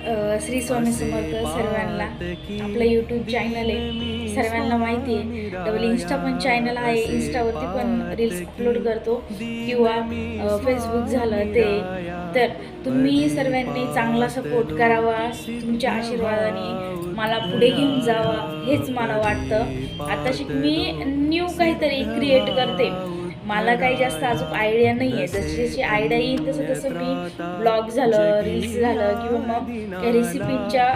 श्री स्वामी समर्थ सर्वांना. आपलं YouTube channel आहे, सर्वांना माहिती आहे. डबल इन्स्टा पण चॅनल आहे, इन्स्टावरती पण रील्स अपलोड करतो किंवा फेसबुक झालं ते. तर तुम्ही सर्वांनी चांगला सपोर्ट करावा, तुमच्या आशीर्वादाने मला पुढे घेऊन जावा हेच मला वाटतं. आता मी न्यू काहीतरी क्रिएट करते, मला काही जास्त अजून आयडिया नाही आहे. जशी जशी आयडिया येईल तसं तसं मी ब्लॉग झालं, रील्स झालं किंवा मग काही रेसिपीच्या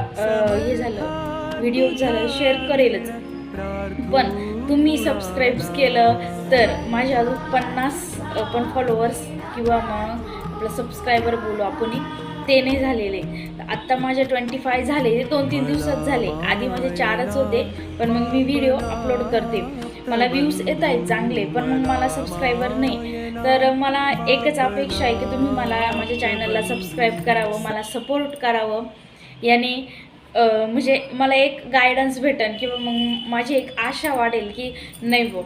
हे झालं, व्हिडिओ झालं, शेअर करेलच. पण तुम्ही सबस्क्राईब केलं तर माझे अजून 50 पण फॉलोअर्स किंवा मग आपलं सबस्क्रायबर बोलू आपण, ते नाही झालेले. आत्ता माझे 25 झाले, 2-3 दिवसात झाले. आधी माझे 4च होते, पण मग मी व्हिडिओ अपलोड करते, मला व्ह्यूज येत आहेत चांगले, पण मग मला सबस्क्रायबर नाही. तर मला एकच अपेक्षा आहे की तुम्ही मला माझ्या चॅनलला सबस्क्राईब करावं, मला सपोर्ट करावं. याने म्हणजे मला एक गायडन्स भेटेल किंवा मग माझी एक आशा वाढेल की नाही गो,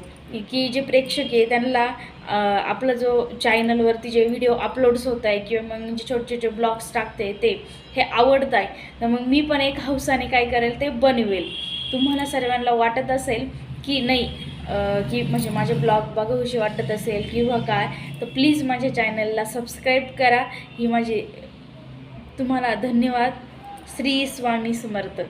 की जे प्रेक्षक आहे त्यांना आपला जो चॅनलवरती जे व्हिडिओ अपलोड्स होत आहे किंवा मग जे छोटे छोटे ब्लॉग्स टाकते ते हे आवडत आहे. तर मग मी पण एक हौसाने काय करेल ते बनवेल. तुम्हाला सर्वांना वाटत असेल की नाही की म्हणजे माझे ब्लॉग बघूशी वाटत असेल किंवा काय, तर प्लीज माझ्या चॅनलला सबस्क्राईब करा. ही माझी तुम्हाला धन्यवाद. श्री स्वामी समर्थ.